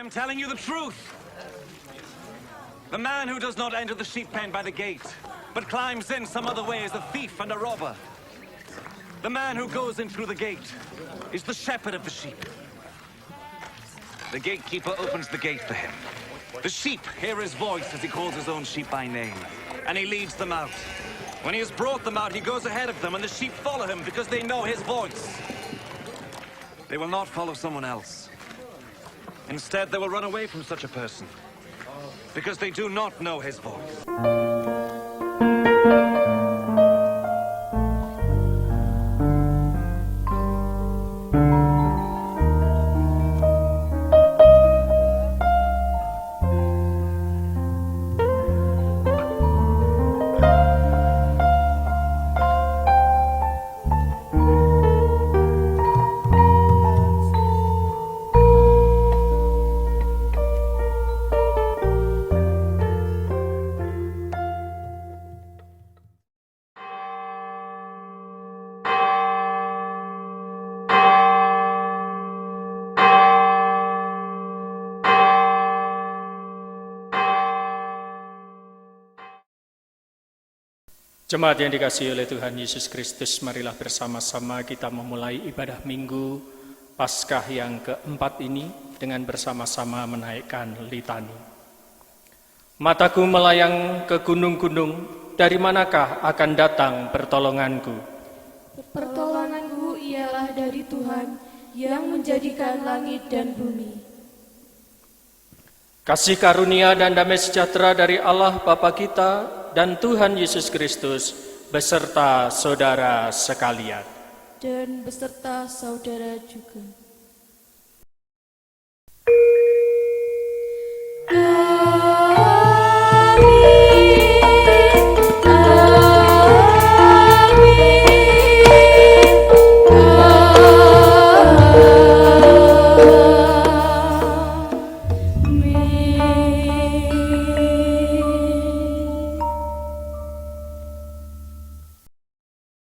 am telling you the truth. The man who does not enter the sheep pen by the gate, but climbs in some other way is a thief and a robber. The man who goes in through the gate is the shepherd of the sheep. The gatekeeper opens the gate for him. The sheep hear his voice as he calls his own sheep by name, and he leads them out. When he has brought them out, he goes ahead of them, and the sheep follow him because they know his voice. They will not follow someone else. Instead, they will run away from such a person because they do not know his voice. Jemaat yang dikasihi oleh Tuhan Yesus Kristus, marilah bersama-sama kita memulai ibadah Minggu Paskah yang keempat ini dengan bersama-sama menaikkan litani. Mataku melayang ke gunung-gunung, dari manakah akan datang pertolonganku? Pertolonganku ialah dari Tuhan yang menjadikan langit dan bumi. Kasih karunia dan damai sejahtera dari Allah Bapa kita dan Tuhan Yesus Kristus beserta saudara sekalian. Dan beserta saudara juga.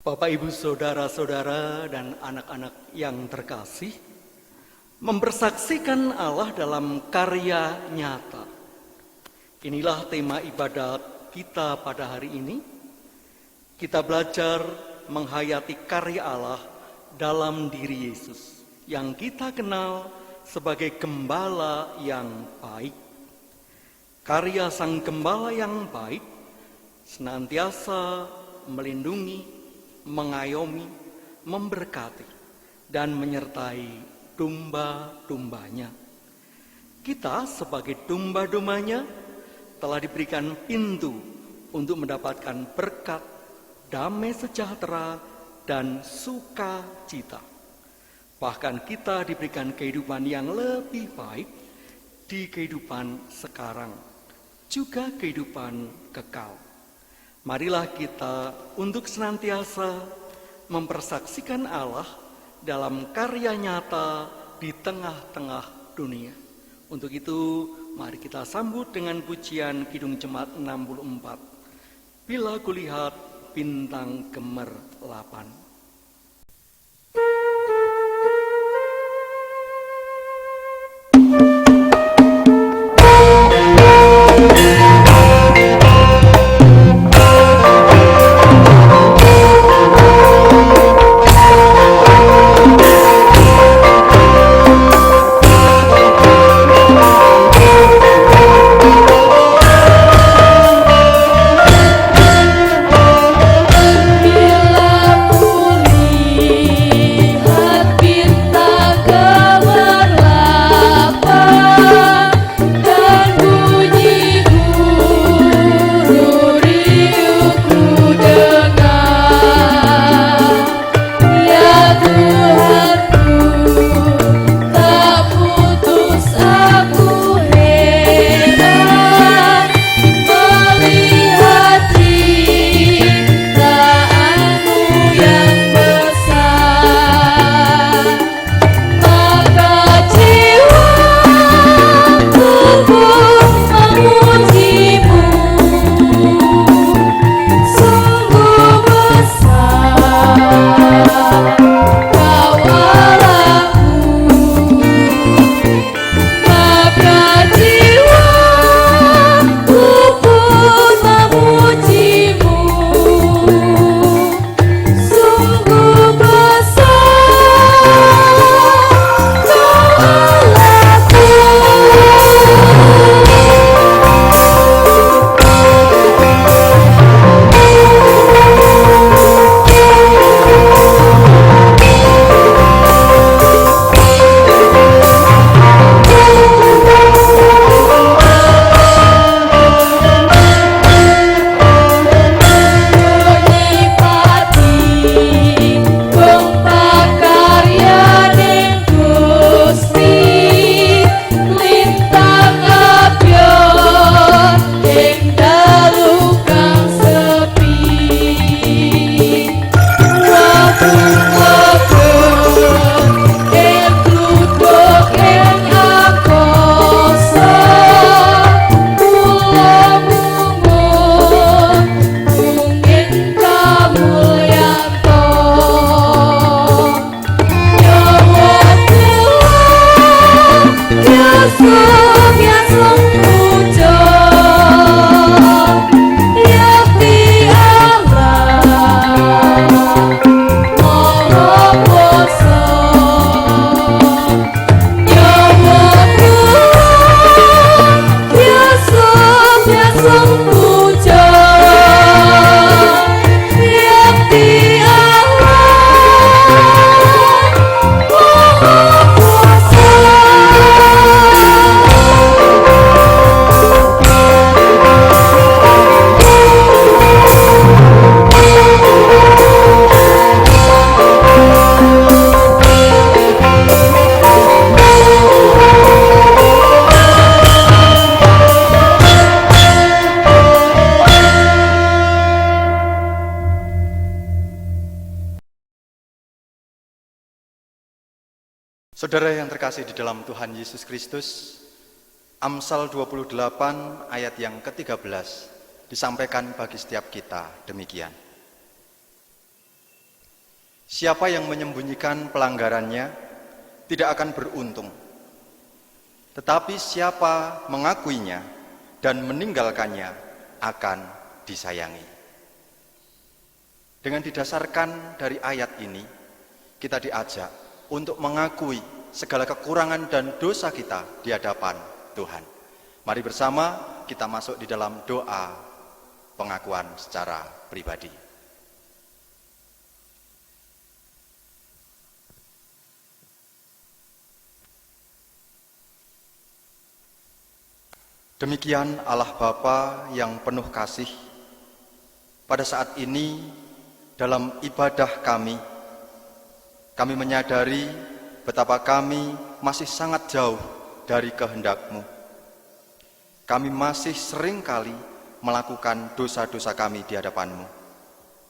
Bapak, Ibu, saudara-saudara, dan anak-anak yang terkasih, mempersaksikan Allah dalam karya nyata. Inilah tema ibadah kita pada hari ini. Kita belajar menghayati karya Allah dalam diri Yesus, yang kita kenal sebagai Gembala yang baik. Karya Sang Gembala yang baik senantiasa melindungi, mengayomi, memberkati, dan menyertai domba-dombanya. Kita sebagai domba-dombanya telah diberikan pintu untuk mendapatkan berkat, damai sejahtera, dan sukacita. Bahkan kita diberikan kehidupan yang lebih baik di kehidupan sekarang, juga kehidupan kekal. Marilah kita untuk senantiasa mempersaksikan Allah dalam karya nyata di tengah-tengah dunia. Untuk itu, mari kita sambut dengan pujian Kidung Jemaat 64. Bila kulihat bintang gemerlapan. Bila Saudara yang terkasih di dalam Tuhan Yesus Kristus, Amsal 28 ayat yang ke-13 disampaikan bagi setiap kita demikian. Siapa yang menyembunyikan pelanggarannya tidak akan beruntung, tetapi siapa mengakuinya dan meninggalkannya akan disayangi. Dengan didasarkan dari ayat ini, kita diajak untuk mengakui segala kekurangan dan dosa kita di hadapan Tuhan. Mari bersama kita masuk di dalam doa pengakuan secara pribadi. Demikian Allah Bapa yang penuh kasih, pada saat ini dalam ibadah kami menyadari betapa kami masih sangat jauh dari kehendak-Mu. Kami masih seringkali melakukan dosa-dosa kami di hadapan-Mu.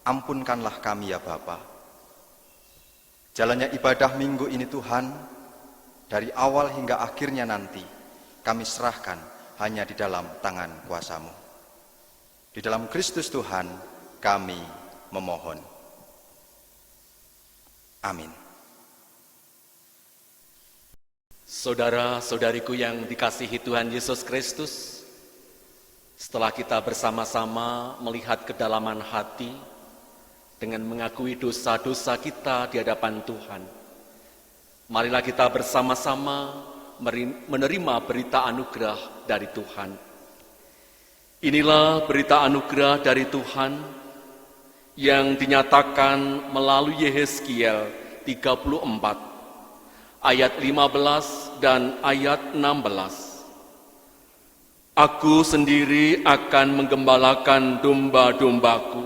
Ampunkanlah kami ya Bapa. Jalannya ibadah minggu ini Tuhan, dari awal hingga akhirnya nanti, kami serahkan hanya di dalam tangan kuasa-Mu. Di dalam Kristus Tuhan, kami memohon. Amin. Saudara-saudariku yang dikasihi Tuhan Yesus Kristus, setelah kita bersama-sama melihat kedalaman hati dengan mengakui dosa-dosa kita di hadapan Tuhan, marilah kita bersama-sama menerima berita anugerah dari Tuhan. Inilah berita anugerah dari Tuhan yang dinyatakan melalui Yehezkiel 34 ayat 15 dan ayat 16. Aku sendiri akan menggembalakan domba-dombaku,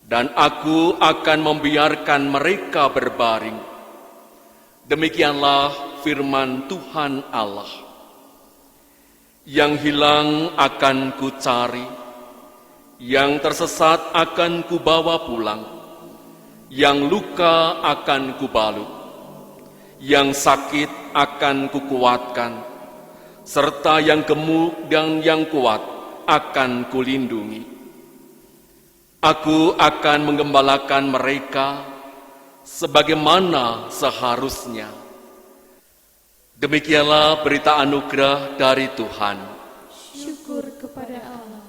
dan aku akan membiarkan mereka berbaring. Demikianlah firman Tuhan Allah. Yang hilang akan kucari, yang tersesat akan kubawa pulang, yang luka akan kubalut, yang sakit akan kukuatkan, serta yang gemuk dan yang kuat akan kulindungi. Aku akan menggembalakan mereka sebagaimana seharusnya. Demikianlah berita anugerah dari Tuhan. Syukur kepada Allah.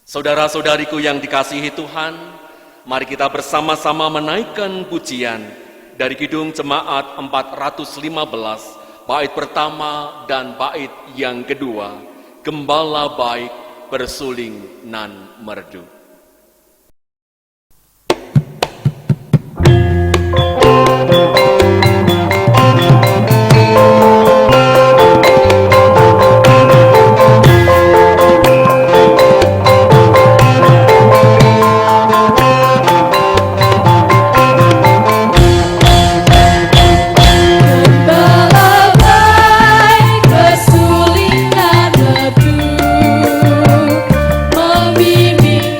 Saudara-saudariku yang dikasihi Tuhan, mari kita bersama-sama menaikkan pujian dari Kidung Jemaat 415, bait pertama dan bait yang kedua, Gembala Baik Bersuling Nan Merdu. Membimbing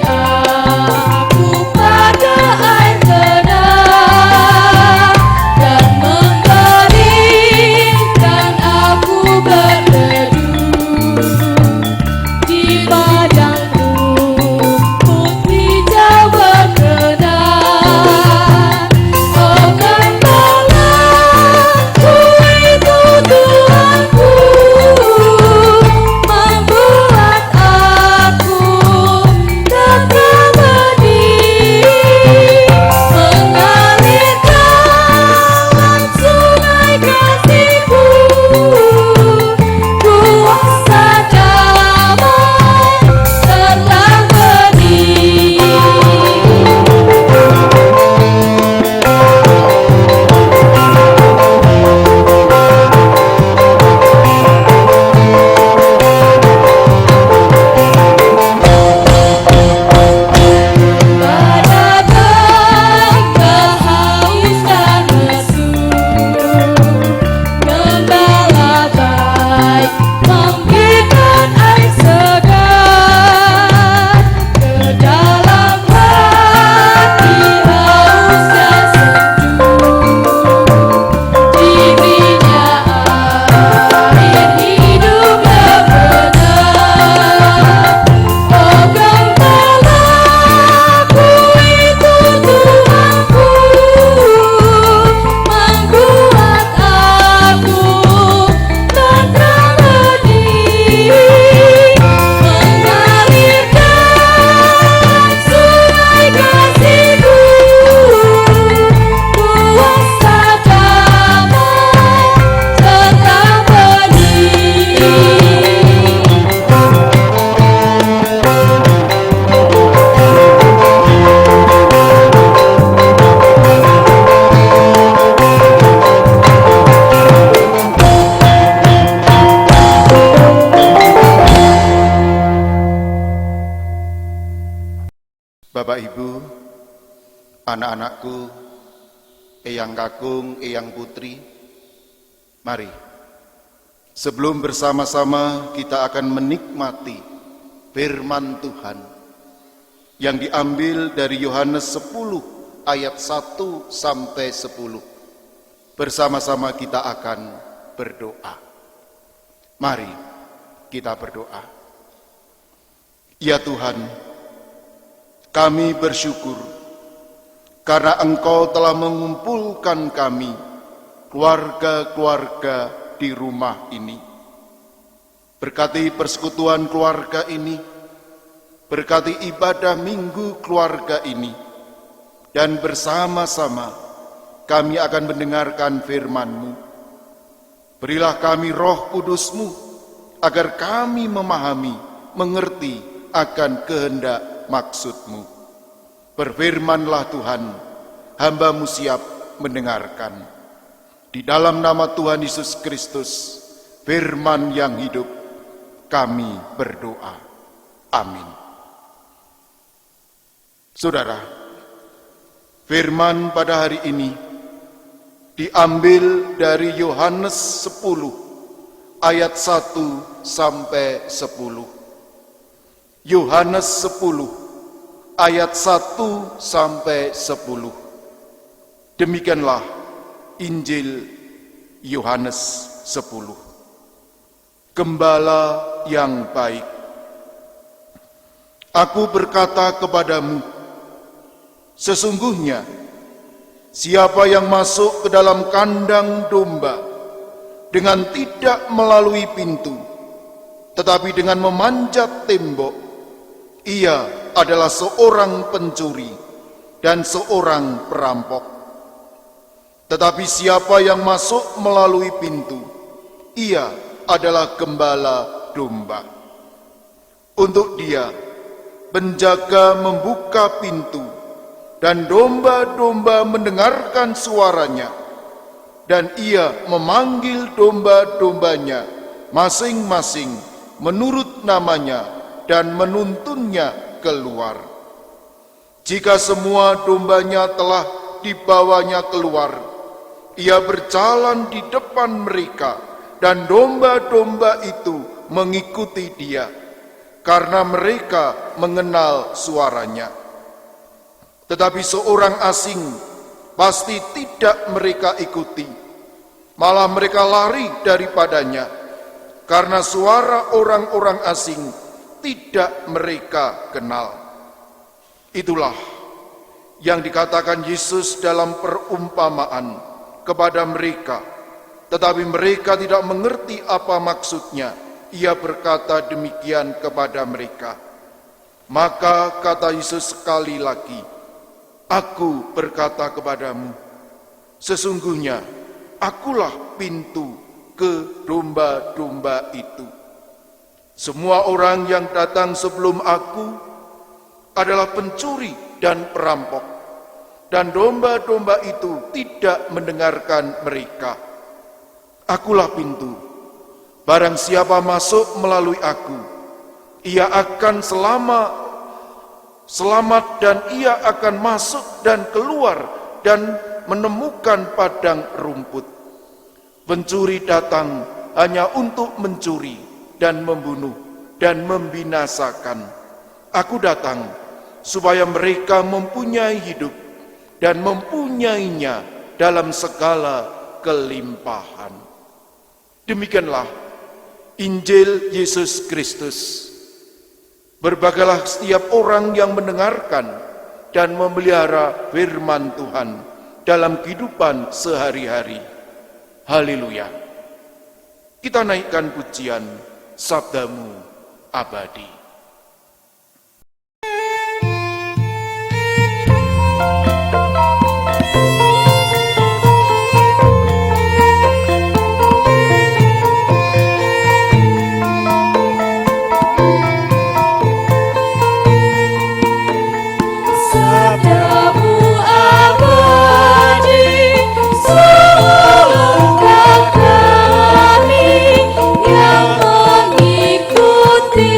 Bapak Ibu, anak-anakku, Eyang Kakung, Eyang Putri, mari sebelum bersama-sama kita akan menikmati firman Tuhan yang diambil dari Yohanes 10 ayat 1 sampai 10. Bersama-sama kita akan berdoa. Mari kita berdoa. Ya Tuhan, kami bersyukur karena Engkau telah mengumpulkan kami, keluarga-keluarga di rumah ini. Berkati persekutuan keluarga ini, berkati ibadah minggu keluarga ini, dan bersama-sama kami akan mendengarkan firman-Mu. Berilah kami Roh Kudus-Mu, agar kami memahami, mengerti akan kehendak maksud-Mu. Berfirmanlah Tuhan, hamba-Mu siap mendengarkan. Di dalam nama Tuhan Yesus Kristus, firman yang hidup, kami berdoa. Amin. Saudara, firman pada hari ini diambil dari Yohanes 10 ayat 1 sampai 10. Yohanes 10 ayat 1 sampai 10. Demikianlah Injil Yohanes 10. Gembala yang baik. Aku berkata kepadamu, sesungguhnya siapa yang masuk ke dalam kandang domba dengan tidak melalui pintu, tetapi dengan memanjat tembok, ia adalah seorang pencuri dan seorang perampok. Tetapi siapa yang masuk melalui pintu, ia adalah gembala domba. Untuk dia, penjaga membuka pintu, dan domba-domba mendengarkan suaranya, dan ia memanggil domba-dombanya masing-masing menurut namanya dan menuntunnya keluar. Jika semua dombanya telah dibawanya keluar, ia berjalan di depan mereka, dan domba-domba itu mengikuti dia, karena mereka mengenal suaranya. Tetapi seorang asing pasti tidak mereka ikuti, malah mereka lari daripadanya, karena suara orang-orang asing tidak mereka kenal. Itulah yang dikatakan Yesus dalam perumpamaan kepada mereka, tetapi mereka tidak mengerti apa maksudnya. Ia berkata demikian kepada mereka. Maka kata Yesus sekali lagi, aku berkata kepadamu, sesungguhnya akulah pintu ke domba-domba itu. Semua orang yang datang sebelum aku adalah pencuri dan perampok, dan domba-domba itu tidak mendengarkan mereka. Akulah pintu. Barang siapa masuk melalui aku, ia akan selamat dan ia akan masuk dan keluar dan menemukan padang rumput. Pencuri datang hanya untuk mencuri dan membunuh dan membinasakan. Aku datang supaya mereka mempunyai hidup dan mempunyainya dalam segala kelimpahan. Demikianlah Injil Yesus Kristus. Berbahagialah setiap orang yang mendengarkan dan memelihara firman Tuhan dalam kehidupan sehari-hari. Haleluya. Kita naikkan pujian Sabdamu Abadi. Kami yang mengikuti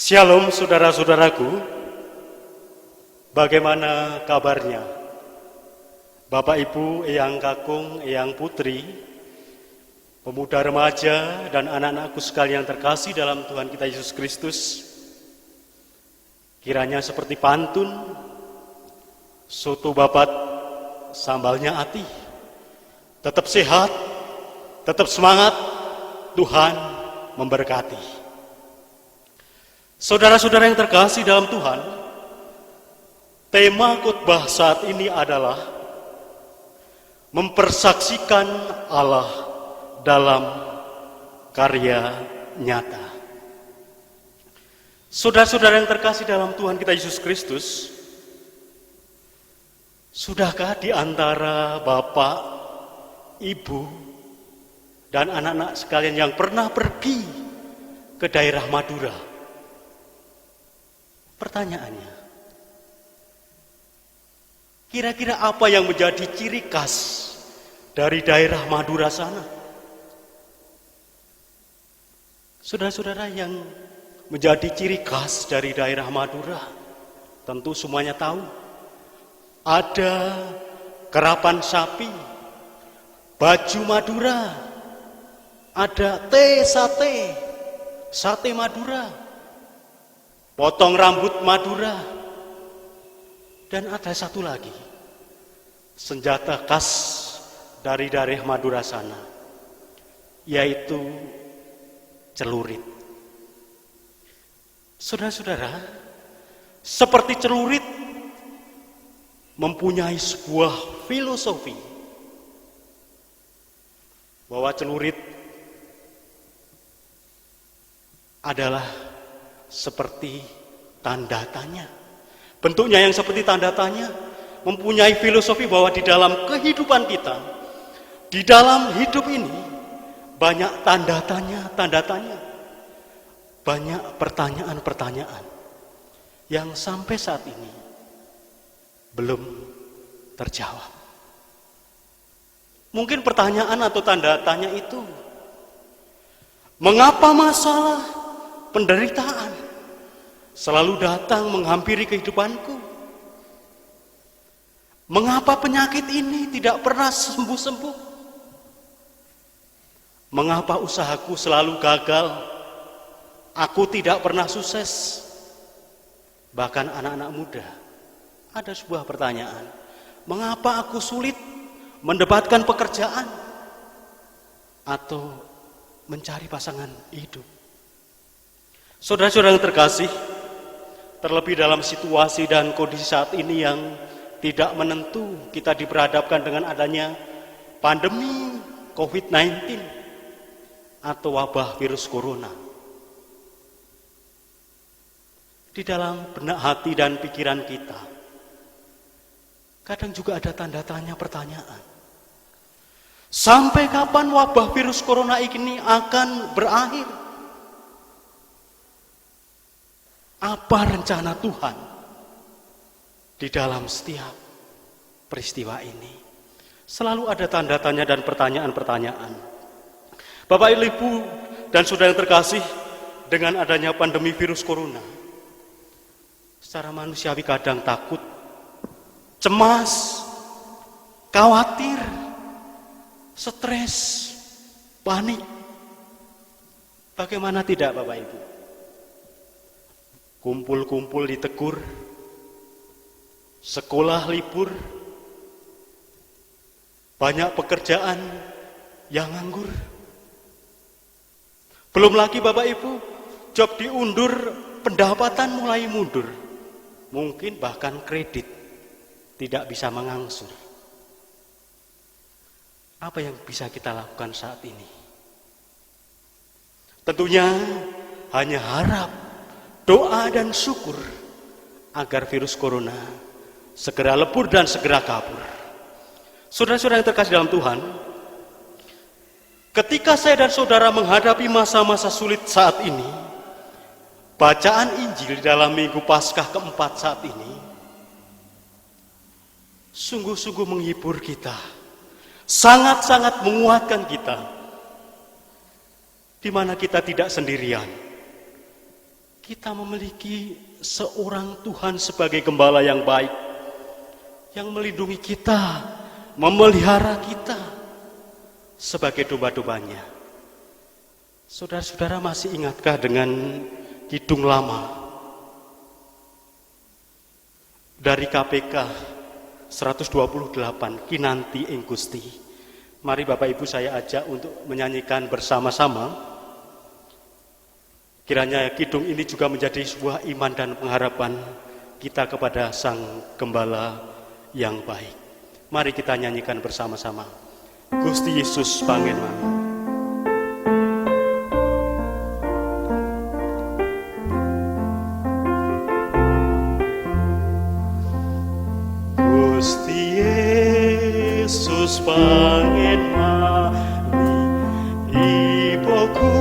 Shalom saudara-saudaraku, bagaimana kabarnya? Bapak Ibu, Eyang Kakung, Eyang Putri, pemuda remaja dan anak-anakku sekalian terkasih dalam Tuhan kita Yesus Kristus, kiranya seperti pantun, soto babat, sambalnya ati, tetap sehat, tetap semangat, Tuhan memberkati. Saudara-saudara yang terkasih dalam Tuhan, tema khotbah saat ini adalah mempersaksikan Allah dalam karya nyata. Saudara-saudara yang terkasih dalam Tuhan kita Yesus Kristus, sudahkah di antara Bapak, Ibu, dan anak-anak sekalian yang pernah pergi ke daerah Madura? Pertanyaannya, kira-kira apa yang menjadi ciri khas dari daerah Madura sana? Saudara-saudara, yang menjadi ciri khas dari daerah Madura, tentu semuanya tahu. Ada kerapan sapi, baju Madura, ada sate Madura, potong rambut Madura, dan ada satu lagi, senjata khas dari daerah Madura sana, yaitu celurit. Saudara-saudara, seperti celurit mempunyai sebuah filosofi bahwa celurit adalah seperti tanda tanya. Bentuknya yang seperti tanda tanya mempunyai filosofi bahwa di dalam kehidupan kita, di dalam hidup ini, banyak tanda tanya, banyak pertanyaan-pertanyaan yang sampai saat ini belum terjawab. Mungkin pertanyaan atau tanda tanya itu, mengapa masalah penderitaan selalu datang menghampiri kehidupanku? Mengapa penyakit ini tidak pernah sembuh-sembuh? Mengapa usahaku selalu gagal? Aku tidak pernah sukses. Bahkan anak-anak muda, ada sebuah pertanyaan, mengapa aku sulit mendapatkan pekerjaan atau mencari pasangan hidup? Saudara-saudara yang terkasih, terlebih dalam situasi dan kondisi saat ini yang tidak menentu, kita diperhadapkan dengan adanya pandemi COVID-19 atau wabah virus corona. Di dalam benak hati dan pikiran kita, kadang juga ada tanda tanya, pertanyaan. Sampai kapan wabah virus corona ini akan berakhir? Apa rencana Tuhan di dalam setiap peristiwa ini? Selalu ada tanda tanya dan pertanyaan-pertanyaan. Bapak, Ibu, dan saudara yang terkasih, dengan adanya pandemi virus corona, secara manusiawi kadang takut, cemas, khawatir, stres, panik. Bagaimana tidak, Bapak Ibu? Kumpul-kumpul ditegur, sekolah libur, banyak pekerjaan yang nganggur. Belum lagi Bapak Ibu, job diundur, pendapatan mulai mundur. Mungkin bahkan kredit tidak bisa mengangsur. Apa yang bisa kita lakukan saat ini? Tentunya hanya harap, doa dan syukur agar virus corona segera lebur dan segera kabur. Saudara-saudara yang terkasih dalam Tuhan, ketika saya dan saudara menghadapi masa-masa sulit saat ini, bacaan Injil dalam Minggu Paskah keempat saat ini sungguh-sungguh menghibur kita, sangat-sangat menguatkan kita, di mana kita tidak sendirian. kita memiliki seorang Tuhan sebagai gembala yang baik, yang melindungi kita, memelihara kita sebagai domba-dombanya. Saudara-saudara masih ingatkah dengan kidung lama dari KPK 128, Kinanti ing Gusti? Mari Bapak Ibu saya ajak untuk menyanyikan bersama-sama. Kiranya kidung ini juga menjadi sebuah iman dan pengharapan kita kepada Sang Gembala yang baik. Mari kita nyanyikan bersama-sama. Gusti Yesus pangen mami. Gusti Yesus pangen mami, ibuku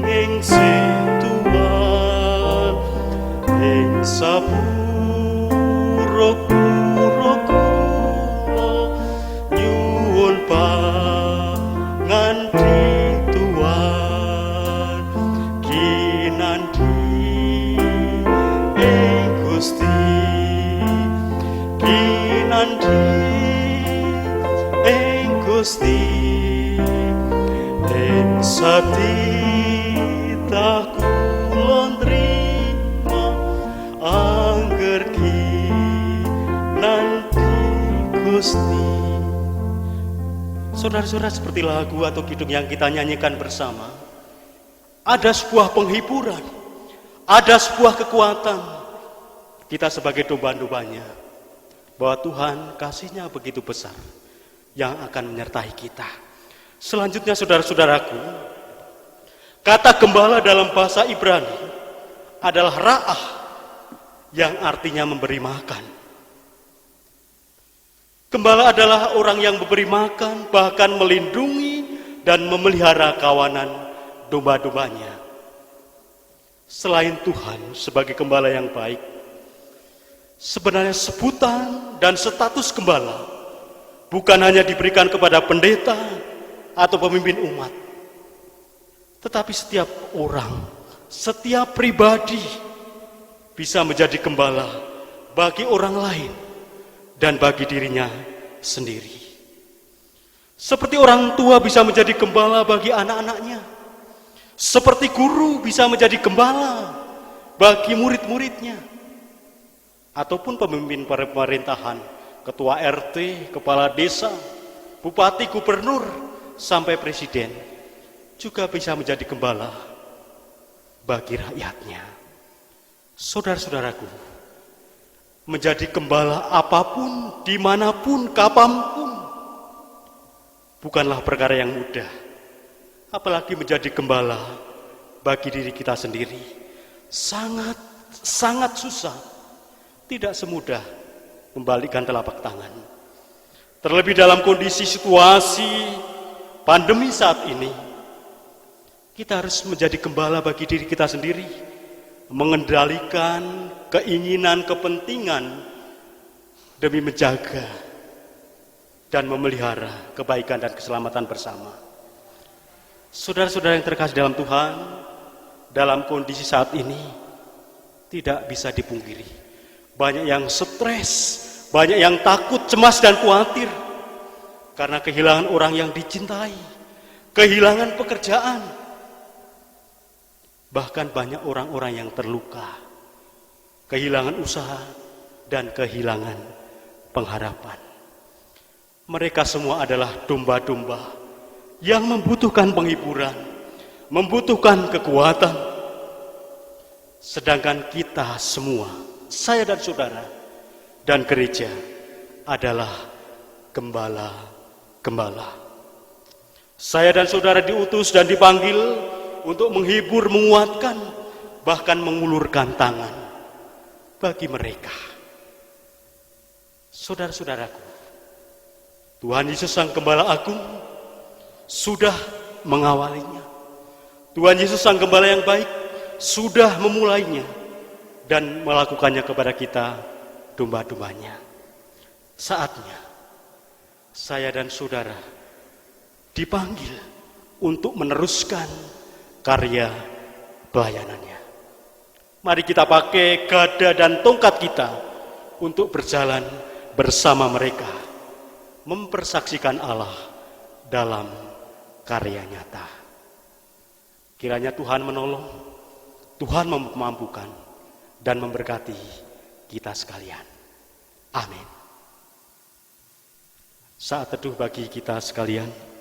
ing Tuhan, ing sapuro kula nyuwun panganti Tuhan, kinanti ing Gusti, kinanti ing Gusti, ing satita kula nrimo angger kinanti Gusti. Saudara-saudara, seperti lagu atau kidung yang kita nyanyikan bersama, ada sebuah penghiburan, ada sebuah kekuatan kita sebagai domba-dombanya, bahwa Tuhan kasih-Nya begitu besar yang akan menyertai kita. Selanjutnya saudara-saudaraku, kata gembala dalam bahasa Ibrani adalah ra'ah, yang artinya memberi makan. Gembala adalah orang yang memberi makan, bahkan melindungi dan memelihara kawanan domba-dombanya. Selain Tuhan sebagai gembala yang baik, sebenarnya sebutan dan status gembala bukan hanya diberikan kepada pendeta atau pemimpin umat, tetapi setiap orang, setiap pribadi bisa menjadi gembala bagi orang lain dan bagi dirinya sendiri. Seperti orang tua bisa menjadi gembala bagi anak-anaknya, seperti guru bisa menjadi gembala bagi murid-muridnya, ataupun pemimpin pemerintahan, ketua RT, kepala desa, bupati, gubernur, sampai presiden juga bisa menjadi gembala bagi rakyatnya. Saudara-saudaraku, menjadi gembala apapun, dimanapun, kapanpun, bukanlah perkara yang mudah. Apalagi menjadi gembala bagi diri kita sendiri, sangat susah. Tidak semudah membalikkan telapak tangan. Terlebih dalam kondisi situasi pandemi saat ini, kita harus menjadi gembala bagi diri kita sendiri, mengendalikan keinginan, kepentingan demi menjaga dan memelihara kebaikan dan keselamatan bersama. Saudara-saudara yang terkasih dalam Tuhan, dalam kondisi saat ini tidak bisa dipungkiri, banyak yang stres, banyak yang takut, cemas dan khawatir karena kehilangan orang yang dicintai, kehilangan pekerjaan, bahkan banyak orang-orang yang terluka, kehilangan usaha dan kehilangan pengharapan. Mereka semua adalah domba-domba yang membutuhkan penghiburan, membutuhkan kekuatan. Sedangkan kita semua, saya dan saudara dan gereja, adalah gembala-gembala. Saya dan saudara diutus dan dipanggil untuk menghibur, menguatkan, bahkan mengulurkan tangan bagi mereka. Saudara-saudaraku, Tuhan Yesus Sang Gembala Agung sudah mengawalinya. Tuhan Yesus Sang Gembala yang baik sudah memulainya dan melakukannya kepada kita, domba-dombanya. Saatnya saya dan saudara dipanggil untuk meneruskan karya pelayanannya. Mari kita pakai gada dan tongkat kita untuk berjalan bersama mereka, mempersaksikan Allah dalam karya nyata. Kiranya Tuhan menolong, Tuhan memampukan, dan memberkati kita sekalian. Amin. Saat teduh bagi kita sekalian.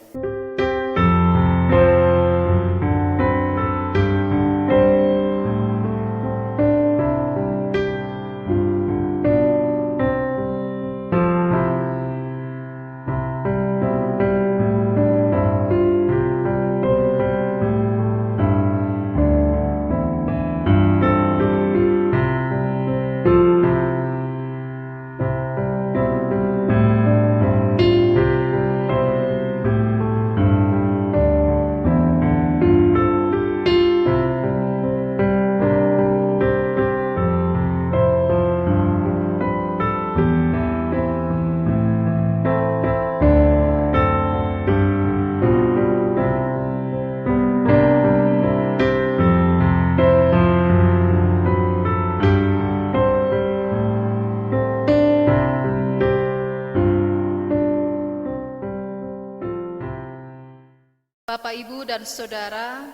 Bapak, Ibu, dan Saudara,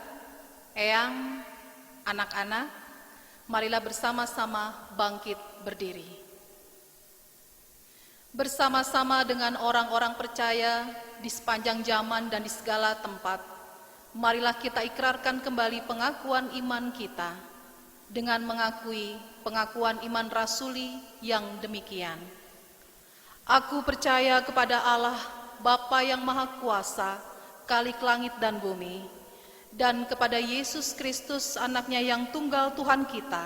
Eyang, anak-anak, marilah bersama-sama bangkit berdiri. Bersama-sama dengan orang-orang percaya di sepanjang zaman dan di segala tempat, marilah kita ikrarkan kembali pengakuan iman kita dengan mengakui pengakuan iman rasuli yang demikian. Aku percaya kepada Allah, Bapa yang Maha Kuasa, Khalik langit dan bumi, dan kepada Yesus Kristus, anaknya yang tunggal Tuhan kita,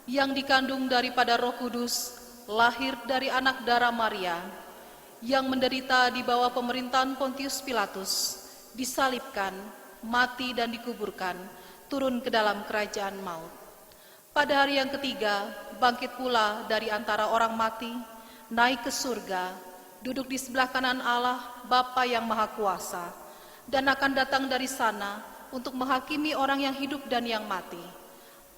yang dikandung daripada Roh Kudus, lahir dari anak darah Maria, yang menderita di bawah pemerintahan Pontius Pilatus, disalibkan, mati dan dikuburkan, turun ke dalam kerajaan maut. Pada hari yang ketiga, bangkit pula dari antara orang mati, naik ke surga, duduk di sebelah kanan Allah, Bapa yang Maha Kuasa, dan akan datang dari sana untuk menghakimi orang yang hidup dan yang mati.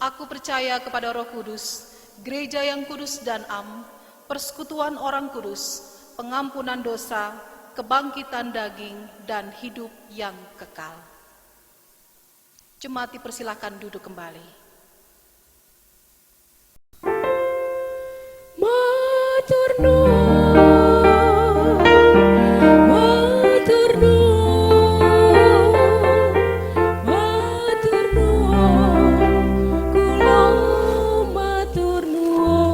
Aku percaya kepada Roh Kudus, gereja yang kudus dan am, persekutuan orang kudus, pengampunan dosa, kebangkitan daging, dan hidup yang kekal. Jemaat dipersilakan duduk kembali. Matur nuwun, matur nuwun, matur nuwun, kula matur nuwun.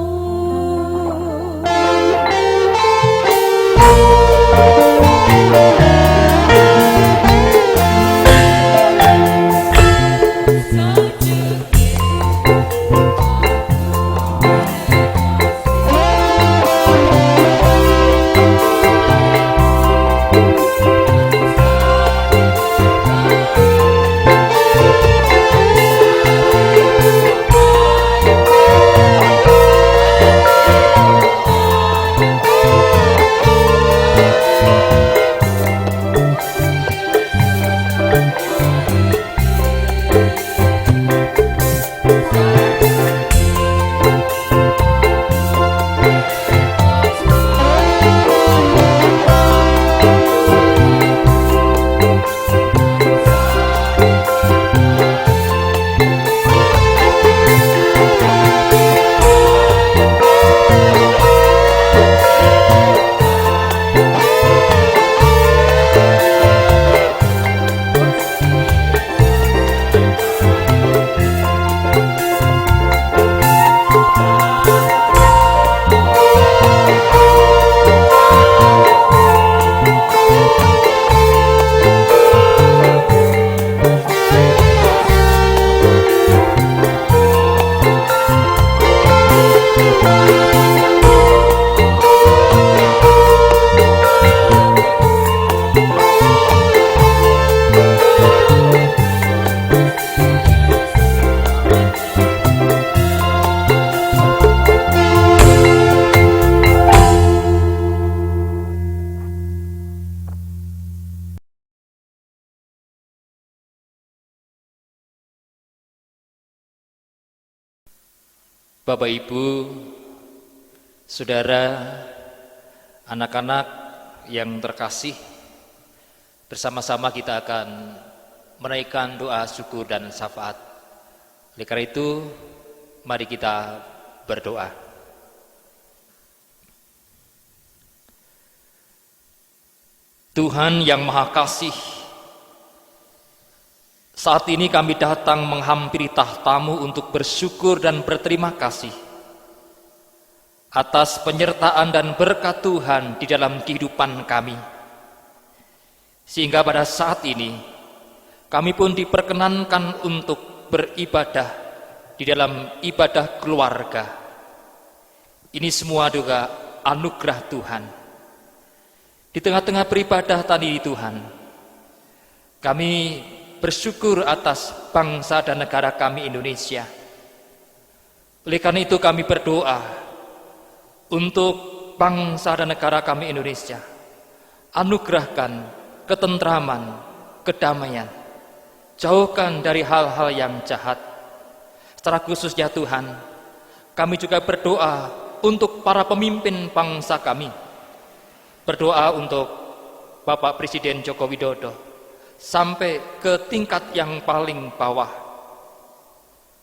Sajuke Bapak Ibu, Saudara, anak-anak yang terkasih, bersama-sama kita akan menaikkan doa syukur dan syafaat. Oleh karena itu, mari kita berdoa. Tuhan yang Maha Kasih, saat ini kami datang menghampiri tahta-Mu untuk bersyukur dan berterima kasih atas penyertaan dan berkat Tuhan di dalam kehidupan kami. Sehingga pada saat ini kami pun diperkenankan untuk beribadah di dalam ibadah keluarga. Ini semua juga anugerah Tuhan. Di tengah-tengah beribadah tadi Tuhan, kami bersyukur atas bangsa dan negara kami Indonesia. Oleh karena itu kami berdoa untuk bangsa dan negara kami Indonesia. Anugerahkan ketentraman, kedamaian. Jauhkan dari hal-hal yang jahat. Secara khusus ya Tuhan, kami juga berdoa untuk para pemimpin bangsa kami. Berdoa untuk Bapak Presiden Joko Widodo sampai ke tingkat yang paling bawah,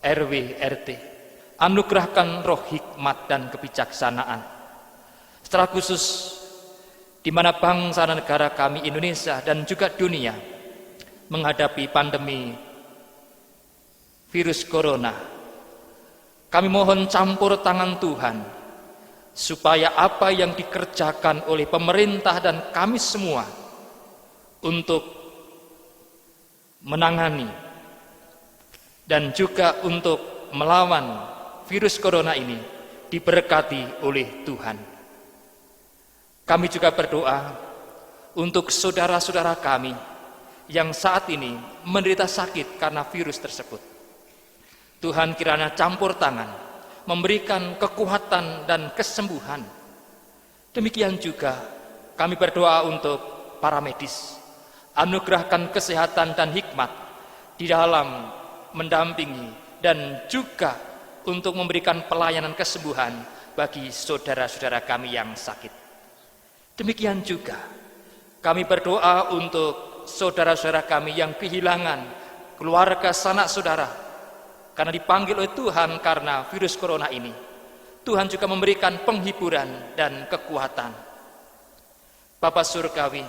RW, RT. Anugerahkan roh hikmat dan kebijaksanaan. Secara khusus di mana bangsa dan negara kami Indonesia dan juga dunia menghadapi pandemi virus corona. Kami mohon campur tangan Tuhan supaya apa yang dikerjakan oleh pemerintah dan kami semua untuk menangani dan juga untuk melawan virus corona ini diberkati oleh Tuhan. Kami juga berdoa untuk saudara-saudara kami yang saat ini menderita sakit karena virus tersebut. Tuhan kiranya campur tangan, memberikan kekuatan dan kesembuhan. Demikian juga kami berdoa untuk para medis. Anugerahkan kesehatan dan hikmat di dalam mendampingi dan juga untuk memberikan pelayanan kesembuhan bagi saudara-saudara kami yang sakit. Demikian juga kami berdoa untuk saudara-saudara kami yang kehilangan keluarga sanak saudara karena dipanggil oleh Tuhan karena virus corona ini. Tuhan juga memberikan penghiburan dan kekuatan. Bapa Surgawi,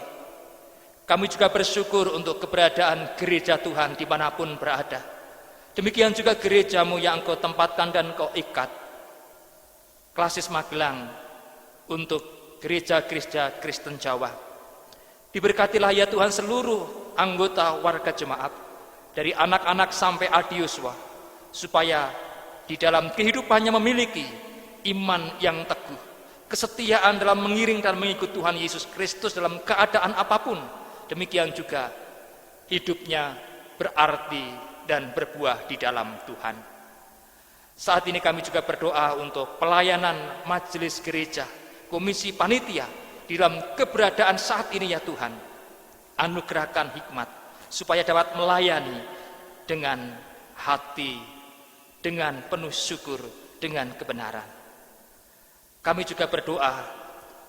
kami juga bersyukur untuk keberadaan gereja Tuhan dimanapun berada. Demikian juga gereja-Mu yang Engkau tempatkan dan Engkau ikat. Klasis Magelang untuk gereja-gereja Kristen Jawa. Diberkatilah ya Tuhan seluruh anggota warga jemaat, dari anak-anak sampai adiuswa, supaya di dalam kehidupannya memiliki iman yang teguh, kesetiaan dalam mengiring dan mengikut Tuhan Yesus Kristus dalam keadaan apapun. Demikian juga hidupnya berarti dan berbuah di dalam Tuhan. Saat ini kami juga berdoa untuk pelayanan majelis gereja, komisi panitia di dalam keberadaan saat ini ya Tuhan. Anugerahkan hikmat supaya dapat melayani dengan hati, dengan penuh syukur, dengan kebenaran. Kami juga berdoa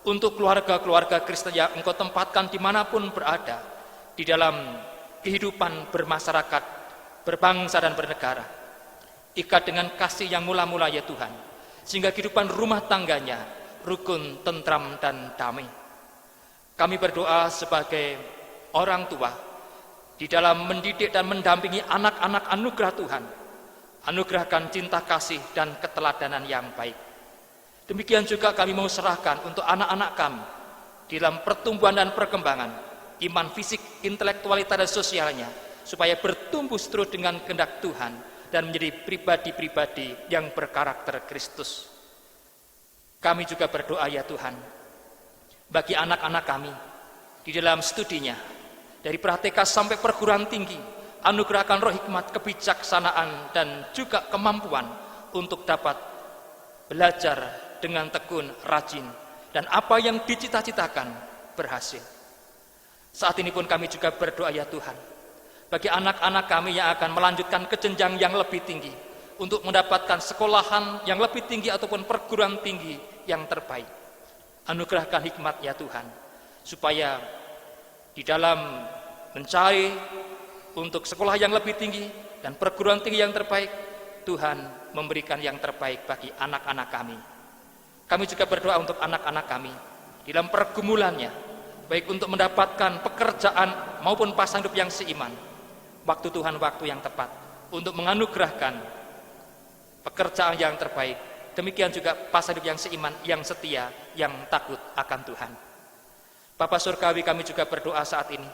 untuk keluarga-keluarga Kristen yang Engkau tempatkan dimanapun berada di dalam kehidupan bermasyarakat, berbangsa dan bernegara. Ikat dengan kasih yang mula-mula ya Tuhan, sehingga kehidupan rumah tangganya rukun, tentram, dan damai. Kami berdoa sebagai orang tua di dalam mendidik dan mendampingi anak-anak anugerah Tuhan. Anugerahkan cinta kasih dan keteladanan yang baik. Demikian juga kami mau serahkan untuk anak-anak kami di dalam pertumbuhan dan perkembangan iman fisik, intelektualitas dan sosialnya, supaya bertumbuh seterus dengan kehendak Tuhan dan menjadi pribadi-pribadi yang berkarakter Kristus. Kami juga berdoa ya Tuhan, bagi anak-anak kami di dalam studinya, dari pratika sampai perguruan tinggi, anugerahkan roh hikmat, kebijaksanaan, dan juga kemampuan untuk dapat belajar dengan tekun, rajin, dan apa yang dicita-citakan berhasil. Saat ini pun kami juga berdoa ya Tuhan, bagi anak-anak kami yang akan melanjutkan ke jenjang yang lebih tinggi, untuk mendapatkan sekolahan yang lebih tinggi ataupun perguruan tinggi yang terbaik. Anugerahkan hikmat ya Tuhan, supaya di dalam mencari untuk sekolah yang lebih tinggi dan perguruan tinggi yang terbaik, Tuhan memberikan yang terbaik bagi anak-anak kami. Kami juga berdoa untuk anak-anak kami dalam pergumulannya, baik untuk mendapatkan pekerjaan maupun pasangan hidup yang seiman. Waktu Tuhan waktu yang tepat untuk menganugerahkan pekerjaan yang terbaik. Demikian juga pasangan hidup yang seiman, yang setia, yang takut akan Tuhan. Bapa Surgawi, kami juga berdoa saat ini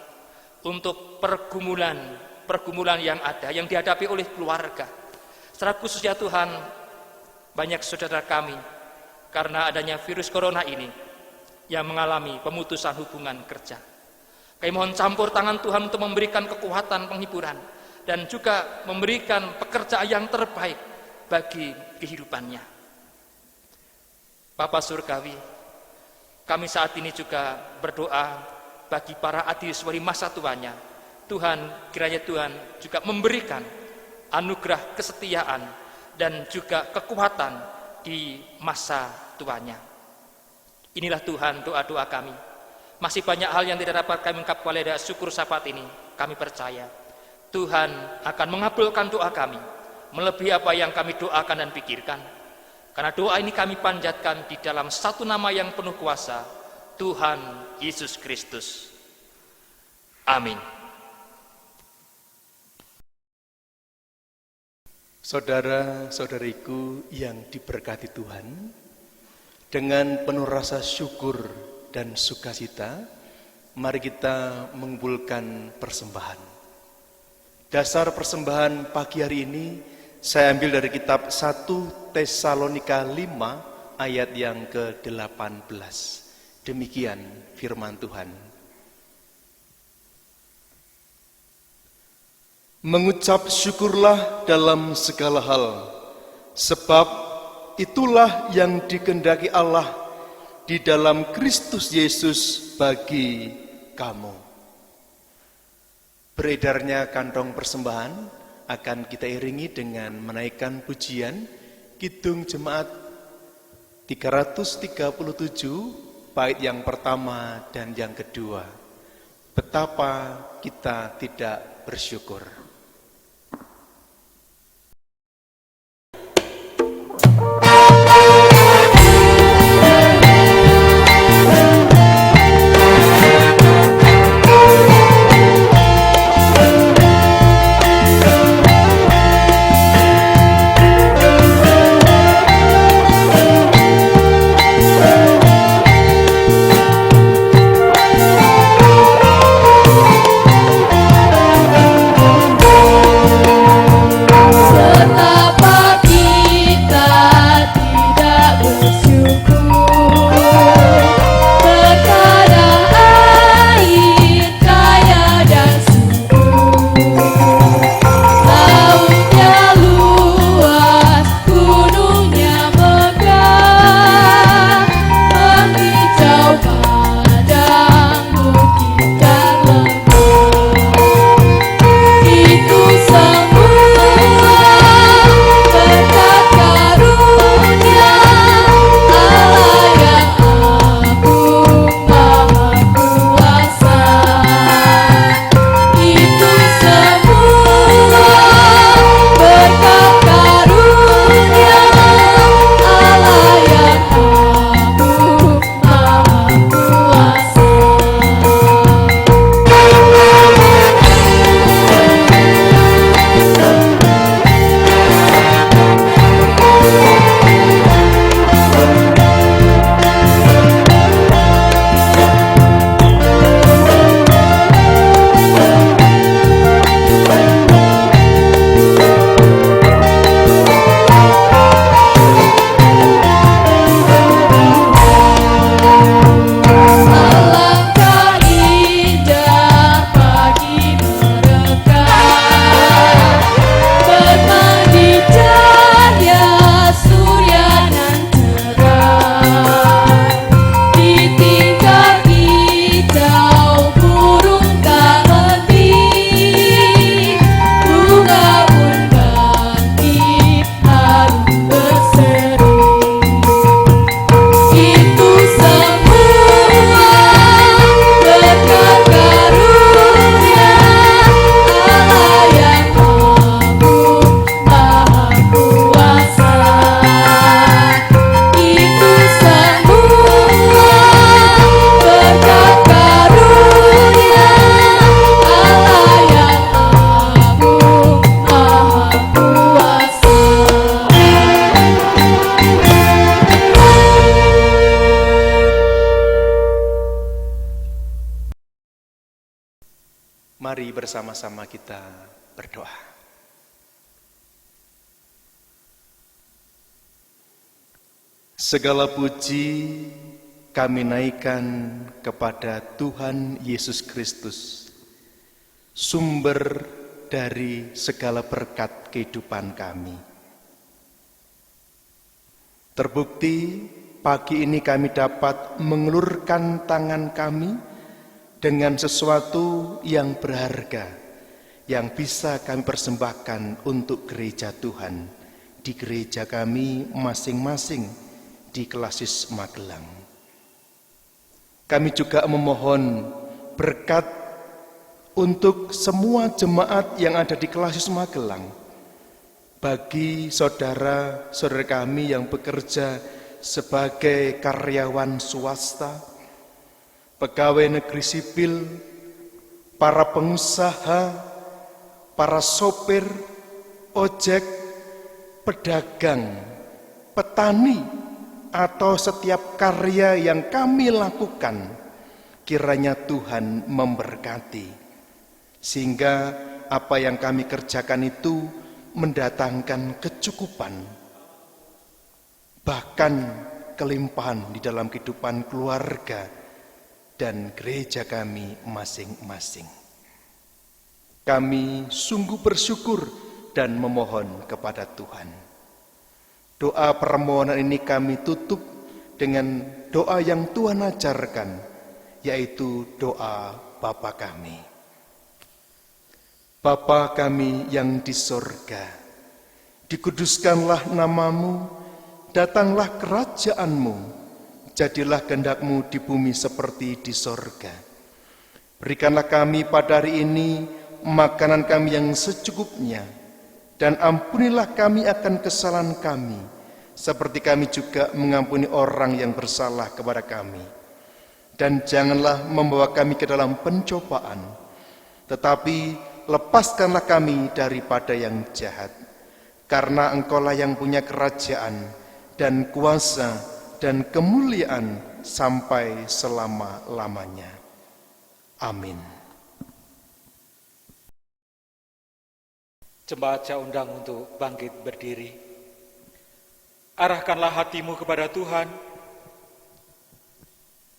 untuk pergumulan yang ada, yang dihadapi oleh keluarga. Secara khusus ya Tuhan, banyak saudara kami karena adanya virus corona ini yang mengalami pemutusan hubungan kerja. Kami mohon campur tangan Tuhan untuk memberikan kekuatan penghiburan dan juga memberikan pekerjaan yang terbaik bagi kehidupannya. Bapa Surgawi, kami saat ini juga berdoa bagi para adiswari masa tuanya. Tuhan, kiranya Tuhan juga memberikan anugerah kesetiaan dan juga kekuatan di masa tuanya. Inilah Tuhan doa-doa kami. Masih banyak hal yang tidak dapat kami ungkapkan oleh syukur saat ini. Kami percaya Tuhan akan mengabulkan doa kami melebihi apa yang kami doakan dan pikirkan. Karena doa ini kami panjatkan di dalam satu nama yang penuh kuasa, Tuhan Yesus Kristus. Amin. Saudara-saudariku yang diberkati Tuhan, dengan penuh rasa syukur dan sukacita, mari kita mengumpulkan persembahan. Dasar persembahan pagi hari ini saya ambil dari kitab 1 Tesalonika 5 ayat yang ke-18. Demikian firman Tuhan. Mengucap syukurlah dalam segala hal, sebab itulah yang dikehendaki Allah di dalam Kristus Yesus bagi kamu. Beredarnya kantong persembahan akan kita iringi dengan menaikkan pujian Kidung Jemaat 337 bait yang pertama dan yang kedua. Betapa kita tidak bersyukur. Mari bersama-sama kita berdoa. Segala puji kami naikkan kepada Tuhan Yesus Kristus, sumber dari segala berkat kehidupan kami. Terbukti pagi ini kami dapat mengulurkan tangan kami dengan sesuatu yang berharga yang bisa kami persembahkan untuk gereja Tuhan di gereja kami masing-masing di Klasis Magelang. Kami juga memohon berkat untuk semua jemaat yang ada di Klasis Magelang, bagi saudara-saudara kami yang bekerja sebagai karyawan swasta, pegawai negeri sipil, para pengusaha, para sopir, ojek, pedagang, petani, atau setiap karya yang kami lakukan, kiranya Tuhan memberkati, sehingga apa yang kami kerjakan itu mendatangkan kecukupan, bahkan kelimpahan di dalam kehidupan keluarga dan gereja kami masing-masing. Kami sungguh bersyukur dan memohon kepada Tuhan. Doa permohonan ini kami tutup dengan doa yang Tuhan ajarkan, yaitu doa Bapa kami. Bapa kami yang di sorga, dikuduskanlah namamu, datanglah kerajaanmu, jadilah kehendak-Mu di bumi seperti di sorga. Berikanlah kami pada hari ini makanan kami yang secukupnya, dan ampunilah kami akan kesalahan kami, seperti kami juga mengampuni orang yang bersalah kepada kami. Dan janganlah membawa kami ke dalam pencobaan, tetapi lepaskanlah kami daripada yang jahat. Karena Engkaulah yang punya kerajaan dan kuasa dan kemuliaan sampai selama-lamanya. Amin. Jemaat saya undang untuk bangkit berdiri. Arahkanlah hatimu kepada Tuhan.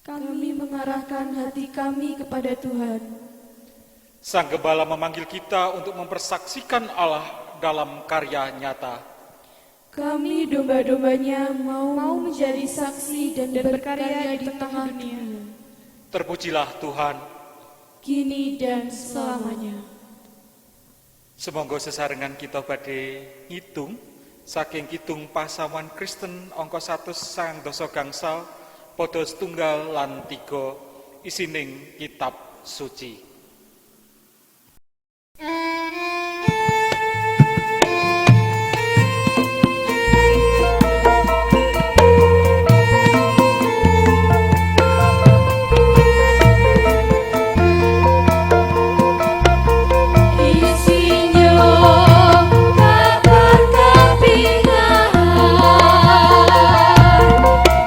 Kami mengarahkan hati kami kepada Tuhan. Sang Gembala memanggil kita untuk mempersaksikan Allah dalam karya nyata. Kami domba-dombanya mau menjadi saksi dan berkarya di tengah dunia. Terpujilah Tuhan, kini dan selamanya. Semoga sesarengan kita badhe ngitung saking kitung pasamuan Kristen angka 100 sang dosa gangsal padha setunggal lan 3 isining kitab suci.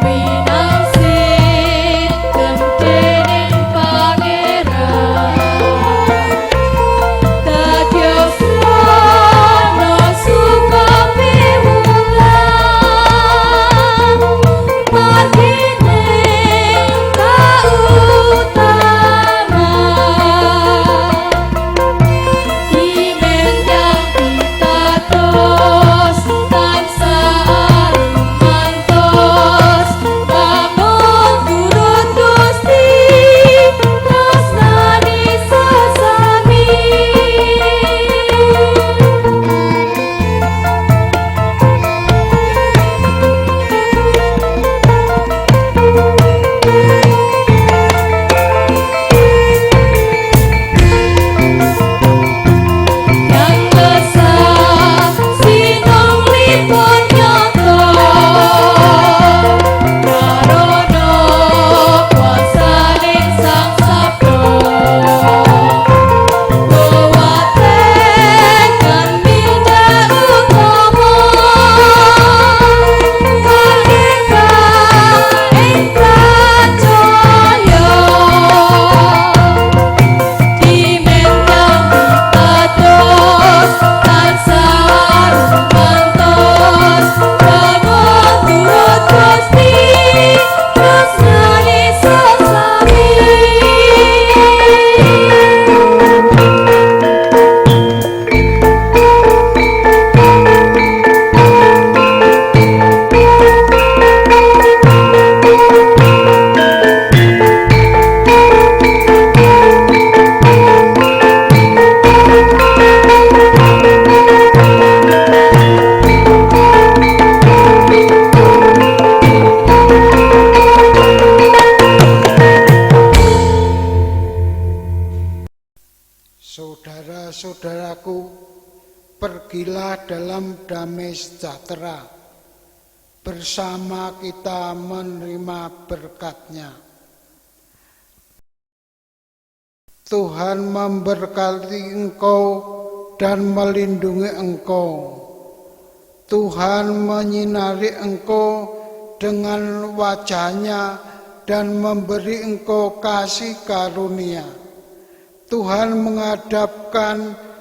Winang sing kemtening pangeran. Marilah dalam damai sejahtera bersama kita menerima berkat-Nya. Tuhan memberkati engkau dan melindungi engkau. Tuhan menyinari engkau dengan wajah-Nya dan memberi engkau kasih karunia. Tuhan menghadapkan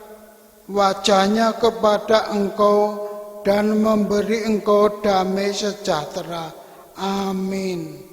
wajah-Nya kepada engkau dan memberi engkau damai sejahtera. Amin.